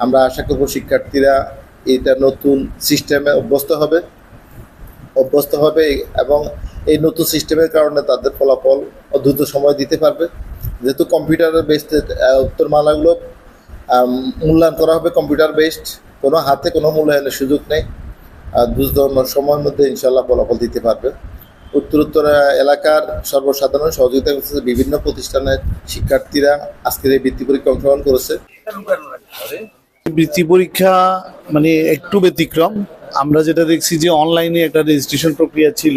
আমরা আশা করব শিক্ষার্থীরা এটা নতুন সিস্টেমে অভ্যস্ত হবে এবং এই নতুন সিস্টেমের কারণে তাদের ফলাফল দ্রুত সময় দিতে পারবে। যেহেতু কম্পিউটারের বেসড উত্তরমালাগুলো মূল্যায়ন করা হবে কম্পিউটার বেসড, কোনো হাতে কোনো মূল্যায়নের সুযোগ নেই। দ্রুত সময়ের মধ্যে ইনশাল্লাহ ফলাফল দিতে পারবে। উত্তর এলাকার সর্বসাধারণ সহযোগিতা করতেছে বিভিন্ন প্রতিষ্ঠানের শিক্ষার্থীরা আজকের এই বৃত্তি পরীক্ষা অংশগ্রহণ করেছে। বৃত্তি পরীক্ষা মানে একটু ব্যতিক্রম। আমরা যেটা দেখছি যে অনলাইনে একটা রেজিস্ট্রেশন প্রক্রিয়া ছিল,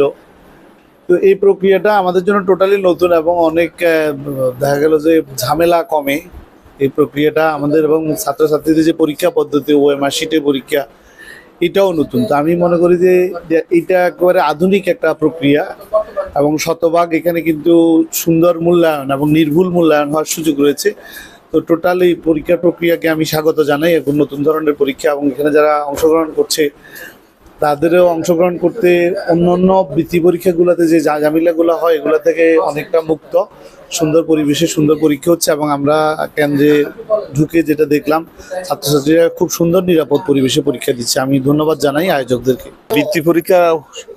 তো এই প্রক্রিয়াটা আমাদের জন্য টোটালি নতুন এবং অনেক দেখা গেল যে ঝামেলা কমে এই প্রক্রিয়াটা আমাদের, এবং ছাত্রছাত্রীদের যে পরীক্ষা পদ্ধতি ওএমআর শিটে পরীক্ষা এটাও নতুন। তো আমি মনে করি যে এটা একেবারে আধুনিক একটা প্রক্রিয়া এবং শতভাগ এখানে কিন্তু সুন্দর মূল্যায়ন এবং নির্ভুল মূল্যায়ন হওয়ার সুযোগ রয়েছে। তো টোটাল এই পরীক্ষা প্রক্রিয়াকে আমি স্বাগত জানাই। এখন নতুন ধরনের পরীক্ষা এবং এখানে যারা অংশগ্রহণ করছে তাদেরও অংশগ্রহণ করতে অন্যান্য বৃত্তি পরীক্ষাগুলোতে যে ঝামেলাগুলো হয় এগুলো থেকে অনেকটা মুক্ত, সুন্দর পরিবেশে সুন্দর পরীক্ষা হচ্ছে। এবং আমরা কেন্দ্রে ঢুকে যেটা দেখলাম ছাত্রছাত্রীরা খুব সুন্দর নিরাপদ পরিবেশে পরীক্ষা দিচ্ছে। আমি ধন্যবাদ জানাই আয়োজকদেরকে। বৃত্তি পরীক্ষা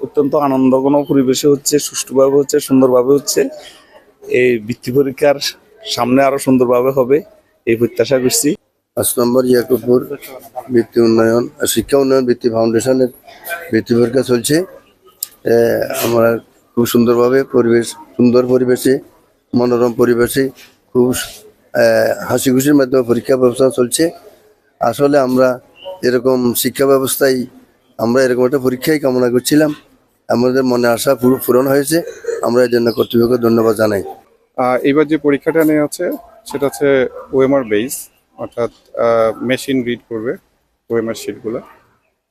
অত্যন্ত আনন্দঘন পরিবেশে হচ্ছে, সুষ্ঠুভাবে হচ্ছে, সুন্দরভাবে হচ্ছে। এই বৃত্তি পরীক্ষার সামনে আরো সুন্দরভাবে হবে এই প্রত্যাশা করছি। 5 নম্বর ইয়াকুবপুর বৃত্তি উন্নয়ন শিক্ষা উন্নয়ন বৃত্তি ফাউন্ডেশনের বৃত্তি পরীক্ষা চলছে। আমরা খুব সুন্দরভাবে সুন্দর পরিবেশে, মনোরম পরিবেশে, খুব হাসি খুশির মাধ্যমে পরীক্ষা ব্যবস্থা চলছে। আসলে আমরা এরকম শিক্ষা ব্যবস্থায় আমরা এরকম একটা পরীক্ষাই কামনা করছিলাম, আমাদের মনে আশা পূরণ হয়েছে। আমরা এর জন্য কর্তৃপক্ষকে ধন্যবাদ জানাই। এবার যে পরীক্ষাটা নেওয়া হচ্ছে সেটা হচ্ছে ওএমআর বেস, অর্থাৎ মেশিন রিড করবে ওএমআর শিটগুলো।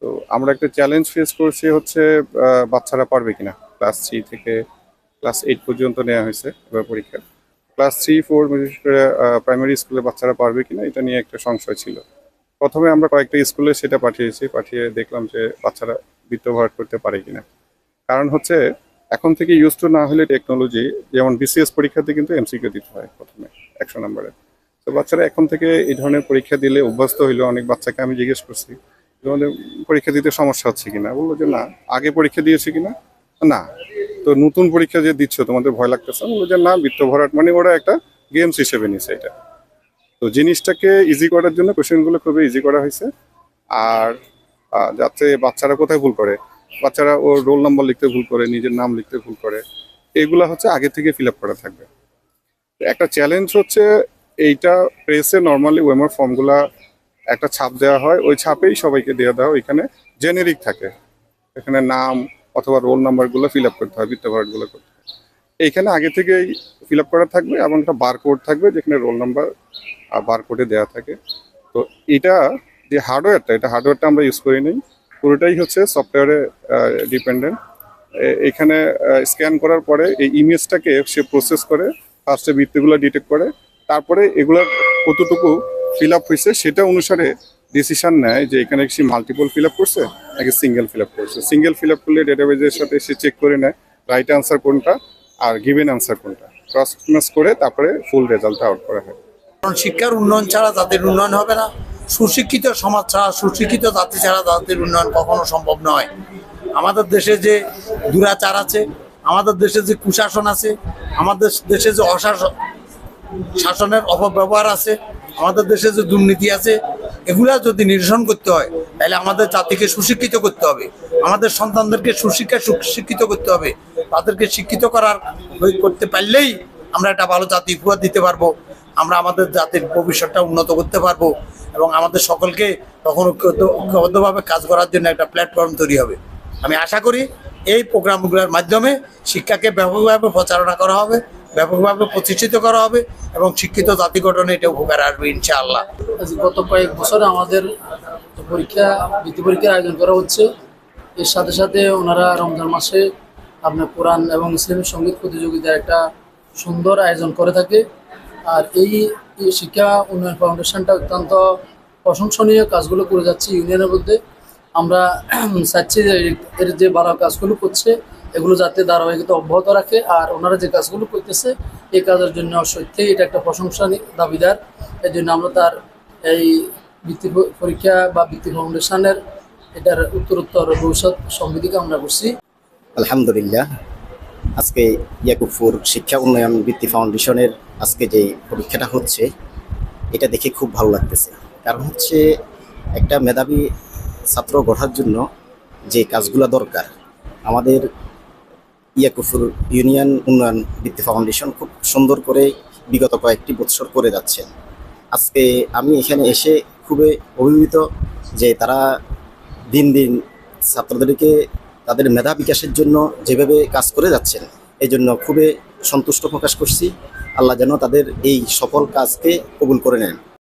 তো আমরা একটা চ্যালেঞ্জ ফেস করছি হচ্ছে বাচ্চারা পারবে কিনা। ক্লাস 3 থেকে ক্লাস 8 পর্যন্ত নেওয়া হয়েছে এবার পরীক্ষা। ক্লাস 3, 4 বিশেষ করে প্রাইমারি স্কুলে বাচ্চারা পারবে কিনা এটা নিয়ে একটা সংশয় ছিল। প্রথমে আমরা কয়েকটা স্কুলে সেটা পাঠিয়ে দেখলাম যে বাচ্চারা বৃত্ত ভরাট করতে পারে কিনা। কারণ হচ্ছে এখন থেকে ইউজ টু না হলে টেকনোলজি, যেমন বিসিএস পরীক্ষাতে কিন্তু এমসিকিউ দিতে হয় প্রথমে 100 নম্বরে। তো বাচ্চারা এখন থেকে এই ধরনের পরীক্ষা দিলে অভ্যস্ত হইলো। অনেক বাচ্চাকে আমি জিজ্ঞেস করছি তোমাদের পরীক্ষা দিতে সমস্যা হচ্ছে কিনা, বললো যে না। আগে পরীক্ষা দিয়েছে কিনা, না। তো নতুন পরীক্ষা যে দিচ্ছ তোমাদের ভয় লাগতেছে, বললো যে না, বৃত্ত ভরাট মানে ওরা একটা গেমস হিসেবে নিছে এটা। তো জিনিসটাকে ইজি করার জন্য কোশ্চেনগুলো খুবই ইজি করা হয়েছে। আর যাতে বাচ্চারা কোথায় ভুল করে, বাচ্চারা ওর রোল নাম্বার লিখতে ভুল করে, নিজের নাম লিখতে ভুল করে, এগুলা হচ্ছে আগে থেকে ফিল আপ করা থাকবে। একটা চ্যালেঞ্জ হচ্ছে এইটা প্রেসে নর্মালি ওএমআর ফর্মগুলা একটা ছাপ দেওয়া হয়, ওই ছাপেই সবাইকে দেওয়া দেওয়া, এখানে জেনেরিক থাকে, এখানে নাম অথবা রোল নাম্বারগুলো ফিল আপ করতে হয়, বৃত্ত ভরাটগুলো করতে হয়। এইখানে আগে থেকেই ফিল আপ করা থাকবে এবং একটা বারকোড থাকবে যেখানে রোল নাম্বার আর বারকোডে দেওয়া থাকে। তো এটা যে হার্ডওয়্যারটা আমরা ইউজ করি নাই, পুরোটাই হচ্ছে সফটওয়্যারে ডিপেন্ডেন্ট। এখানে স্ক্যান করার পরে এই ইমেজটাকে সে প্রসেস করে, ফার্স্টে বৃত্তগুলো ডিটেক্ট করে, তারপরে এগুলোর কতটুকু ফিল আপ হয়েছে সেটা অনুসারে ডিসিশন নেয় যে এখানে সে মাল্টিপল ফিল আপ করছে নাকি সিঙ্গেল ফিল আপ করছে। সিঙ্গেল ফিল আপ করলে ডেটাবেজের সাথে সে চেক করে নেয় রাইট অ্যান্সার কোনটা আর গিভেন অ্যান্সার কোনটা, ক্রস ম্যাচ করে তারপরে ফুল রেজাল্ট আউট করা হয়। কারণ শিক্ষার উন্নয়ন ছাড়া জাতির উন্নয়ন হবে না। সুশিক্ষিত সমাজ ছাড়া, সুশিক্ষিত জাতি ছাড়া জাতির উন্নয়ন কখনো সম্ভব নয়। আমাদের দেশে যে দুরাচার আছে, আমাদের দেশে যে কুশাসন আছে, আমাদের দেশে যে শাসনের অপব্যবহার আছে, আমাদের দেশে যে দুর্নীতি আছে, এগুলা যদি নিরসন করতে হয় তাহলে আমাদের জাতিকে সুশিক্ষিত করতে হবে, আমাদের সন্তানদেরকে সুশিক্ষিত করতে হবে। তাদেরকে শিক্ষিত করতে পারলেই আমরা একটা ভালো জাতি উপহার দিতে পারবো, আমরা আমাদের জাতির ভবিষ্যৎটা উন্নত করতে পারবো এবং আমাদের সকলকে তখন ঐক্যবদ্ধভাবে কাজ করার জন্য একটা প্ল্যাটফর্ম তৈরি হবে। আমি আশা করি এই প্রোগ্রামগুলোর মাধ্যমে শিক্ষাকে ব্যাপকভাবে প্রচারণা করা হবে, ব্যাপকভাবে প্রতিষ্ঠিত করা হবে এবং শিক্ষিত জাতি গঠনে এটা উপকার আসবে ইনশাআল্লাহ। গত কয়েক বছরে আমাদের বৃত্তি পরীক্ষার আয়োজন করা হচ্ছে। এর সাথে সাথে ওনারা রমজান মাসে আপনার কোরআন এবং ইসলামী সঙ্গীত প্রতিযোগিতার একটা সুন্দর আয়োজন করে থাকে। আর এই শিক্ষা উন্নয়ন ফাউন্ডেশনটা অত্যন্ত প্রশংসনীয় কাজগুলো করে যাচ্ছে ইউনিয়নের মধ্যে। আমরা চাচ্ছি যে এর যে ভালো কাজগুলো করছে এগুলো যাতে ধারাবাহিকতা অব্যাহত রাখে, আর ওনারা যে কাজগুলো করতেছে এই কাজের জন্য সত্যিই এটা একটা প্রশংসা দাবিদার। এর জন্য আমরা তার এই বৃত্তি পরীক্ষা বা বৃত্তি ফাউন্ডেশনের এটার উত্তরোত্তর ভবিষ্যৎ সমৃদ্ধি কামনা করছি। আলহামদুলিল্লাহ, আজকে ইয়াকুবপুর শিক্ষা উন্নয়ন বৃত্তি ফাউন্ডেশনের আজকে যে পরীক্ষাটা হচ্ছে এটা দেখে খুব ভালো লাগতেছে। কারণ হচ্ছে একটা মেধাবী ছাত্র গড়ার জন্য যে কাজগুলো দরকার আমাদের ইয়াকুবপুর ইউনিয়ন উন্নয়ন বৃত্তি ফাউন্ডেশন খুব সুন্দর করে বিগত কয়েকটি বছর করে যাচ্ছে। আজকে আমি এখানে এসে খুবই অভিভূত যে তারা দিন দিন ছাত্রদেরকে তাদের মেধা বিকাশের জন্য যেভাবে কাজ করে যাচ্ছেন এই জন্য খুবই সন্তুষ্ট প্রকাশ করছি। আল্লাহ যেন তাদের এই সফল কাজকে কবুল করে নেন।